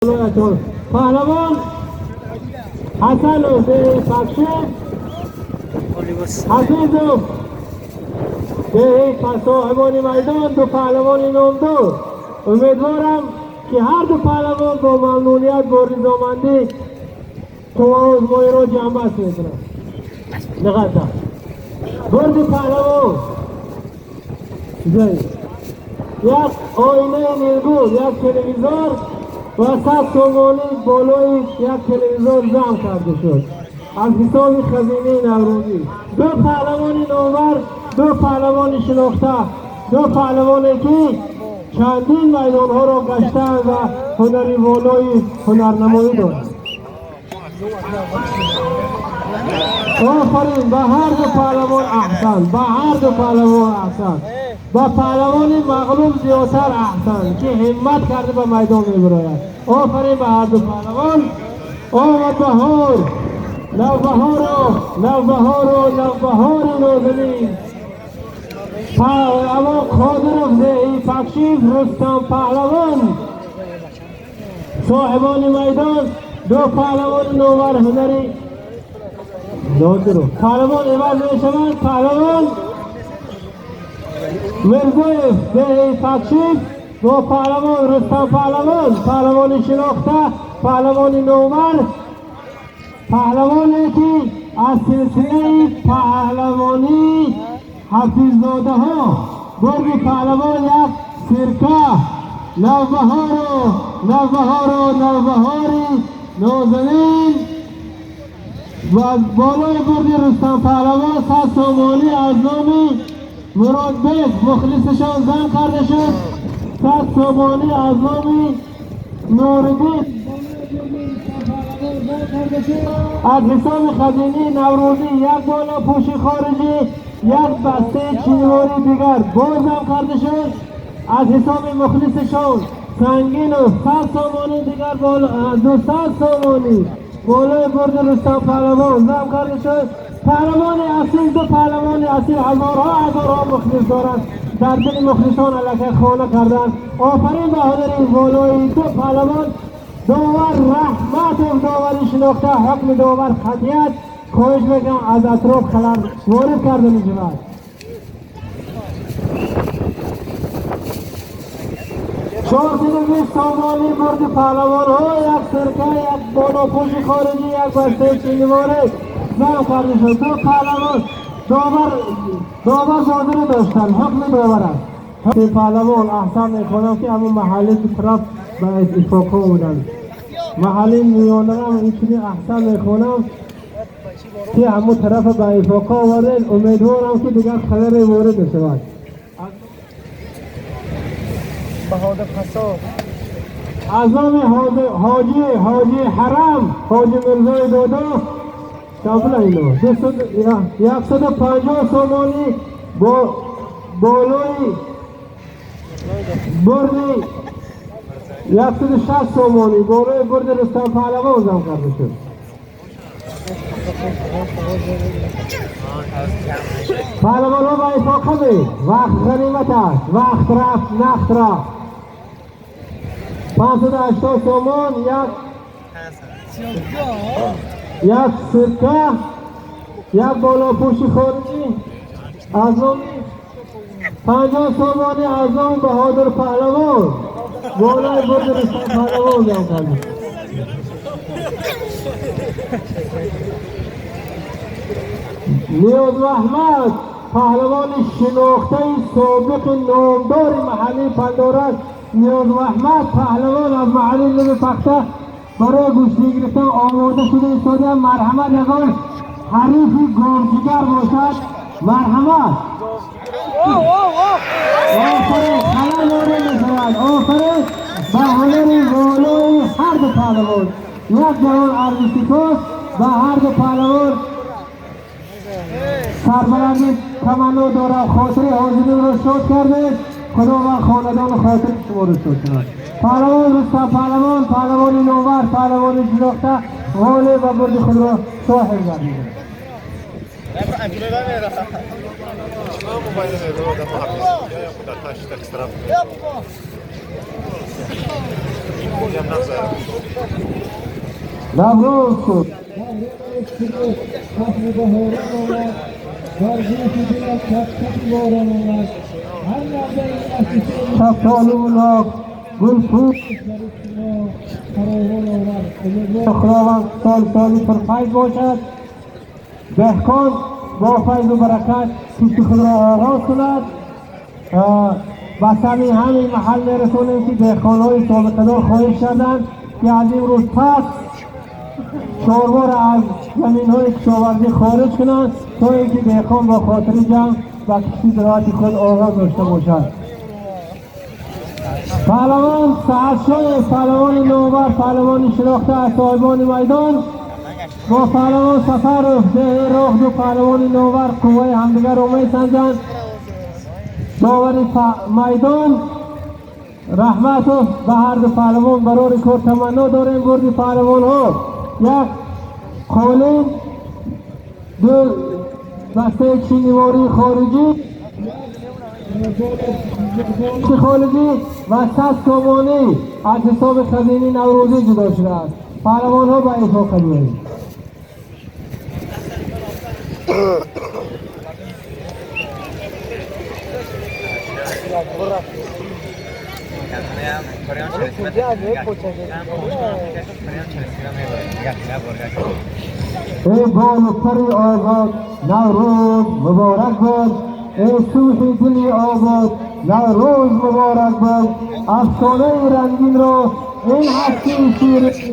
پهلوان حسن حسین بخشی حفیظ به صاحبان میدان دو پهلوان نامدار. امیدوارم که هر دو پهلوان با ممنونیت با رضامندی توازمایی را جنبه میکنند. دقت برد پهلوان یک آینه نیرگو، یک تلویزور و 100 تومانی بالای یک تلویزور جمع کرده شد از حساب خزینه نوروزی. دو پهلوان نامور، دو پهلوان شناخته، دو پهلوانی که چندین میدان ها را گشته و هنری بالای هنرنمایی دارند. آفرین به هر دو پهلوان احسن، به هر دو پهلوان احسن. با پهلوان مغلوب زیادتر احسن که همت کرده به میدان میبراید. آفرین به هر دو پهلوان. آمد بهار، نوبهار نازنین. اما قادر زهی پکشیف رستم پهلوان. صاحبان میدان دو پهلوان نوور هنری دادرو پهلوان عوض میشوند. پهلوان مرزویف زهی پکشیف با پهلوان رستم پهلوان، پهلوان شناخته، پهلوان نوور، پهلوانی که از سلسله پهلوانی حفیظزاده ها. برد پهلوان یک سرکه نوبهار نازنین و بالای برد رستم پهلوان 100 تومانی از نام مراد بیگ مخلصشان زن کرده شد. 100 تومانی از نام نوردین از حساب خزینه نوروزی یک بالا پوشی خارجی، یک بسته چینواری دیگر بازم کرده شد از حساب مخلصشان سنگین و 100 تومانی دیگر بالا 200 تومانی بالای برد رستم پهلوان زم کرده شد. پهلوان اصیل، دو پهلوان اصیل هزارها مخلص دارند، در دل مخلصان علیه خانه کردند. آفرین به هنری بالای دو پهلوان. داور رحمت داوری شناخته، حکم داور خطیت. خواهش میکنم از اطراف خلل وارد کرده میشود. چهارده سامانی برد پهلوان ها، یک سرکه، یک بالاپوش خارجی، یک بسته چینواره زم کرده شد. دو پهلوان داور زادره داشتن، حکم داور است. پهلوان احسن میکنم که همون محلی که طرف به اتفاقه بودن، محلی میانه هم اینچنی احسن میکنم که همون طرف به اتفاقه آوردن. امیدوارم که دیگر خلل وارد نشود. بهادر قصاب از نام حاجی حرم، حاجی مرزای دادا کاملا اینو 150 تومانی با بالای بردی 160 تومانی بالای برد رستم پهلوان زم کرده شد. پهلوان ها با اتفاقه بید، وقت غنیمت است، وقت رفت نخت رفت. 580 تومان یک سرکه، یک بالاپوش خارجی از نام 50 تومانی از نام بهادر پهلوان بالای برد رستم پهلوان زم کرده. نیاز احمد پهلوان شناخته سابق نامدار محلی پندارد. نیاز احمد پهلوان از محلی نمی پخته برای گوشتی گرفتن آماده شده ایستاده. مرحمت یکان حریفی گرجگر باشد. مرحمت آفرین خلال وارد میشود. آفرین به هنر بالای هر دو پهلوان. یک جوان ارزشیکاست به هر دو پهلوان. سربلندی تمنا دارد، خاطر حاضرین را شاد کرده. خدا و خاندان خاطر شما را شاد کند. پهلوان رستم پهلوان، پهلوان نوور، پهلوان شناخته غالب و برد خود را صاحب گردیده. نوروز شد. شفتالو اولاق گل فروش خداوند سالی پرفیض باشد. دهقان با فیض و برکت کشت خود را آغاز کند. بس همین محل میرسونیم که دهقان‌های سابقه دار خواهش کردند که از این روز پس شوربا را از زمین‌های کشاورزی خارج کنند تا اینکه دهقان با خاطر جمع و کشتی زراعت خود آغاز داشته باشد. پهلوان سعدشاه، پهلوان نوبر، پهلوان شناخته از صاحبان میدان با پهلوان سفر ده راه دو پهلوان نوبر قوه همدیگر را می‌سنجند. داوری میدان رحمت به هر دو پهلوان برای کار تمنا داریم. بردی پهلوان ها یک قالین، دو بسته چینیواری خارجی و 100 کمانی از حساب خزینه نوروزی جدا شده است. پهلوان ها به اتفاق بیایید. ای بالاتری آزاد نوروز مبارک باد. ای صوفی دلی آزاد نوروز مبارک باد. افسانه رنگین را این هستی شیر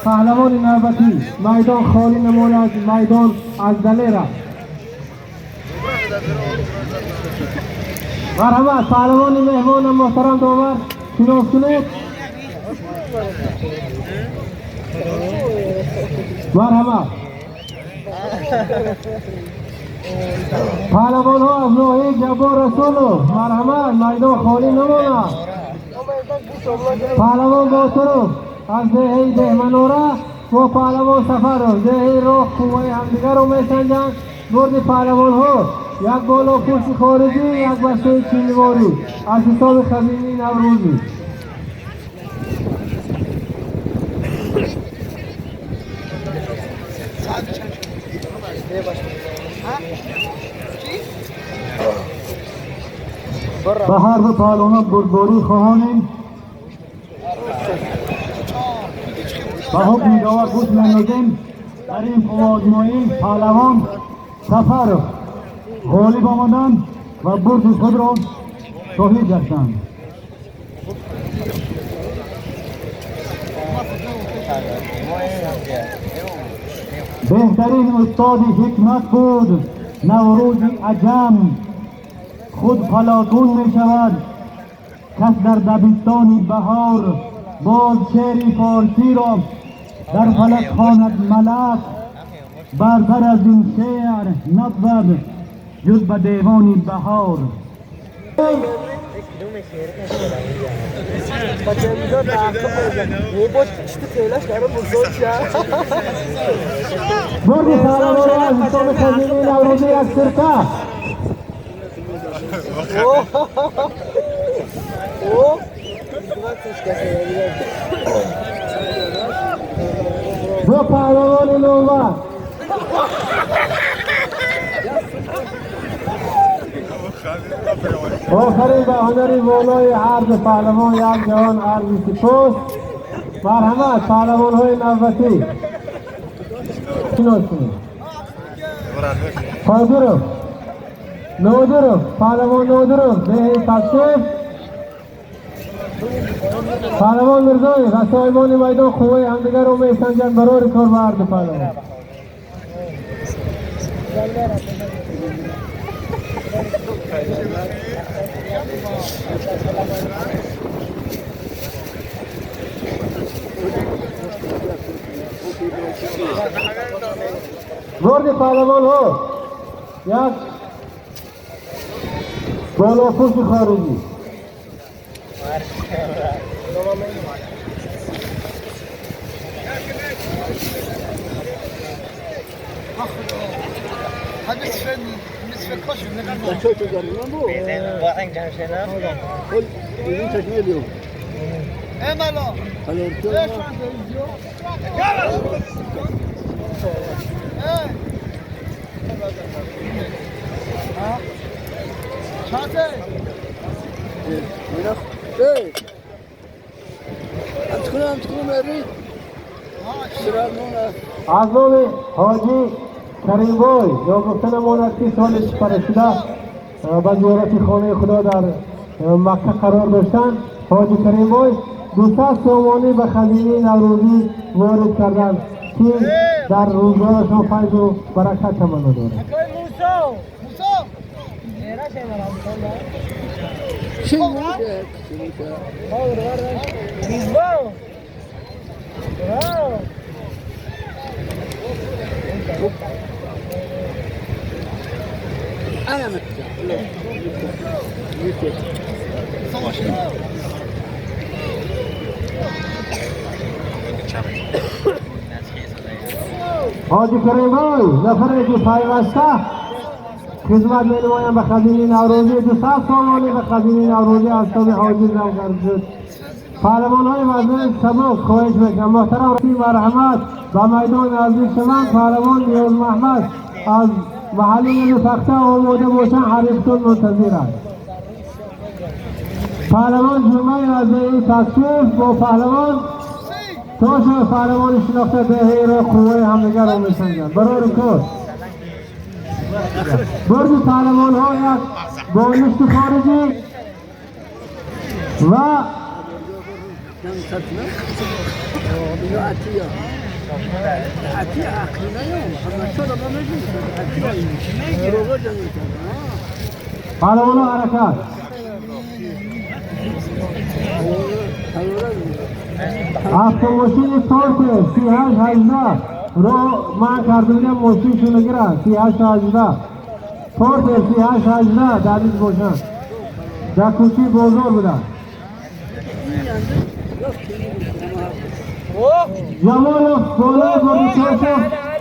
پهلوان نوبتی میدان خالی نماند. میدان از دلیره مرحبا. پهلوان مهمان محترم داور شناس کنید. مرحبا. پهلوان ها از ناحیه جبار رسولو مرحبا. میدان خالی نماند. پهلوان باترو از دهی دهمنوره و پهلوان سفر رو دهی راه قوه همدیگر رو میسنجند. برد پهلوان ها یک بالا پشت خارجی، یک بسته چینیواری از حساب خزینه نوروزی. به هر دو پهلوان بردباری خواهانیم و حکم داور گوش می‌نهیم. در این آزمایش پهلوان سفر غالب آمدند و برد خود را شاهد گشتند. بهترین استاد حکمت بود نوروز عجم. خود فلاطون می شود کس در دبستان بهار. باز شعر فارسی را در فلک خواند ملک. برتر از این شعر نبود جز به دیوان بهار. برد پهلوان از حساب خزینه نوروزی از سرکه. دو پهلوان نوبر آخرین به هنری بالای هر دو پهلوان یک جهان عرضی سپاس. مرحمت پهلوان های نوبتی شناس کنید. حاضرم نادرم پهلوان نادرم به تشریف. پهلوان مرزایی و صاحبان میدان قوه همدیگر رو میسنجند برای کار به هر دو پهلوان. برد پهلوان ها یک بالاپوش خارجی. از نام حاجی کریم بای یا گفتن مونتی سالش پرشده به زیارت خانه خدا در مکه قرار داشتن، حاجی کریم بای 200 سومانی به خزینه نوروزی وارد کردن که در روزگارشان فیض و برکت تمنا دارد. حاجی کریم بای نفری که پیوسته خدمت می نمایم به خزینه نوروزی 200 سومانی به خزینه نوروزی از تابع حاجی جمع شد. پهلوان های وزیر سبک خواهش میکنم محترم رسیم و رحمت به میدان نزدیک شوند. پهلوان نیاز محمد از محلی نفخته آماده باشن، حریفتون منتظر است. پهلوان جمعه از این تصویف با پهلوان توش پهلوان شناخته دهی را قوه همدیگر را میسنجند. برای کار برد پهلوان ها یک بالشت خارجی و پهلوان ها حرکت автомашини торте 3818 رو من کردم ماشین شو نگیره 3818 торте 3818 در این باشن در کوچی بازار بودن. جمال بالا بردی چهشو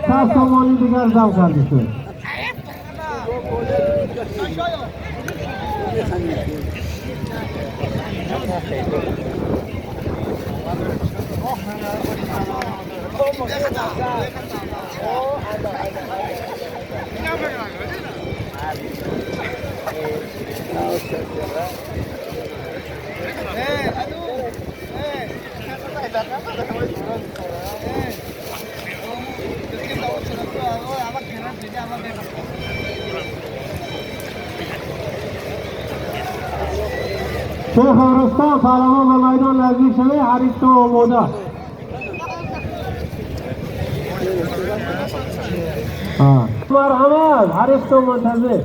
100 سومانی دیگر دم کرده شد. شیخ ارستان پهلوان به میدان نزدیک شده، حریفتون آماده. مرحمت حریفتون منتظر.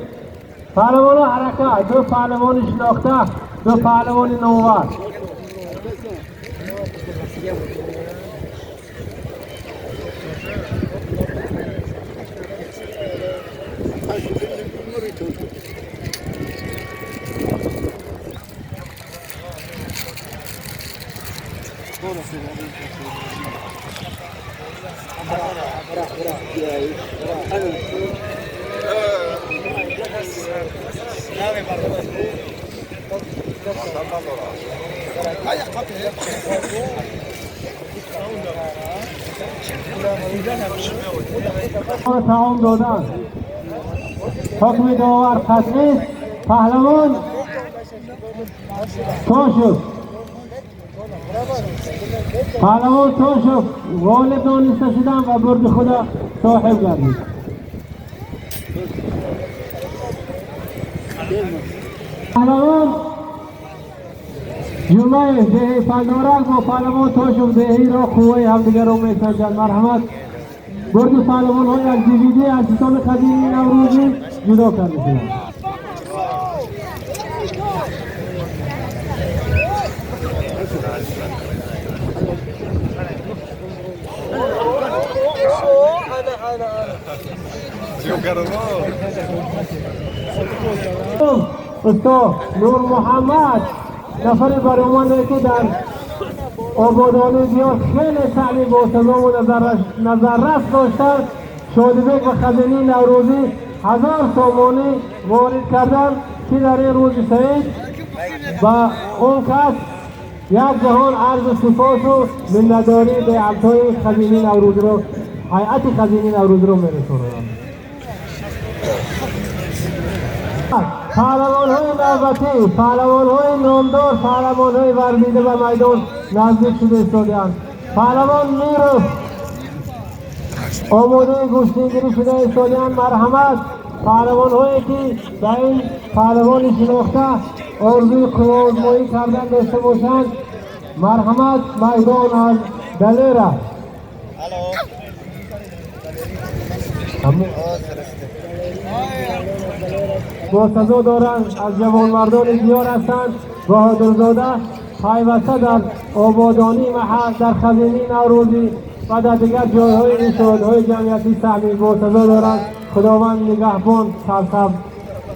پهلوان ها حرکت، دو پهلوان شناخته، دو پهلوان نوور. تعام دادن حکم داور قطعی پهلوان تو شد. پهلوان تو شد غالب دانسته شدن و برد خدا صاحب گردید. پهلوان جمعه دهی پندارک با پهلوان تو شد دهی را قوه همدیگر رو میسنجند. مرحمت برد پهلوان ها یک دیویدی از سیستان قدیمی نوروزی جدا کرده شدند. استاد نور محمد نفری برامانه که در آبادانی بیا خیلی تعلیم با تمام و نظررس داشتن. شادیبک و خزینی نوروزی 1000 تومانی وارد کردن که در این روز سعید و اون کس یک جهان عرض سپاس و منتداری به همتای خزینی نوروزی رو هیئت خزینی نوروزی رو میرسونم. پهلوان های نوبتی، پهلوان های نامدار، پهلوان های ورزیده و میدان نزدیک شده ایستاده‌اند. پهلوان نیرو آماده گوشتیگیری شده ایستاده‌اند. مرحمت پهلوان هایی که به این پهلوان شناخته آرزوی قوازمایی کردن داشته باشند، مرحمت میدان از دلیره. با سزا دارند از جوانمردان دیار هستند. بهادرزاده پیوسته در آبادانی محل در خزینی نوروزی و در دیگر جایهای این شهادهای جمعیتی سهمی با سزا دارند. خداوند نگهبان سرسب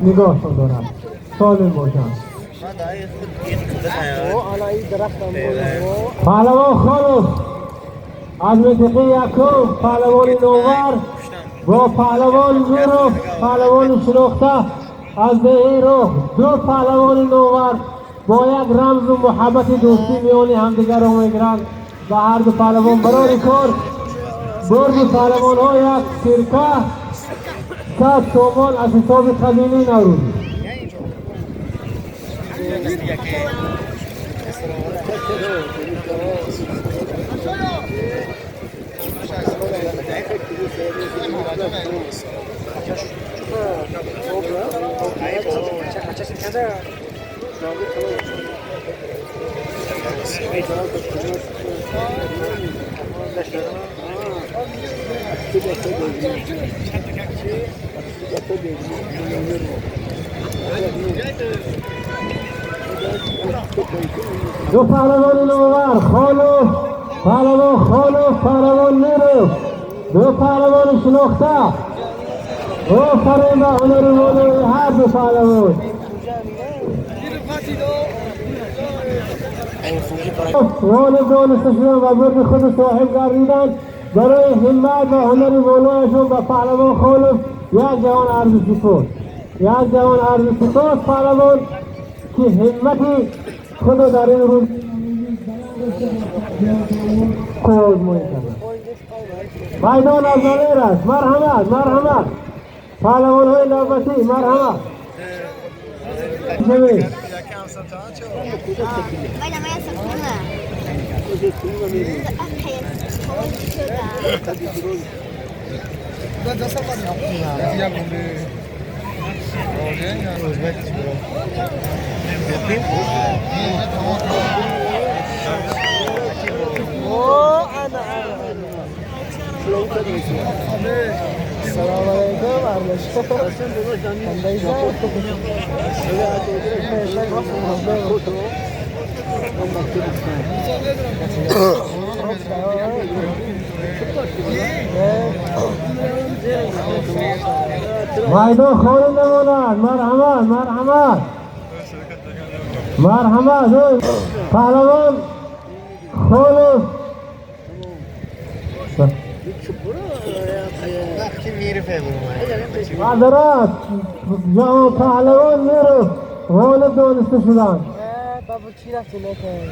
نگاهشان دارند. سالم باشند. پهلوان خالص از منطقه یکم، پهلوان نوور با پهلوان میرو پهلوان شناخته از دهی رو، دو پهلوان نوور با یک رمز و محبت دوستی میان همدیگر را میگیرند و هر دو پهلوان برای کار برد پهلوان ها یک سرکه 100 تومان از حساب خزینی نوروزی. دو پهلوان نوور خالو پهلوان خالو پهلوان نیرو، دو پهلوان شناخته آفرین به هنر مولوی هر دو پهلوان. والد دانسته شدن و برد خود صاحب گردیدن برای همت و هنر مولایشون به پهلوان خالص یک جوان عرض سپاس، یک جوان عرض سپاس پهلوان که همتی خود در این روز قوازمایی کردن. میدان از دلیر است. مرحمت مرحمت پهلوان های نوبتی مرحمت. السلام میدان خالی نماند. مرحمت مرحمت مرحمت پهلوان خالص معذرت جوان پهلوان میرو والد دانسته شدن. بابا چی رفتی نکنه؟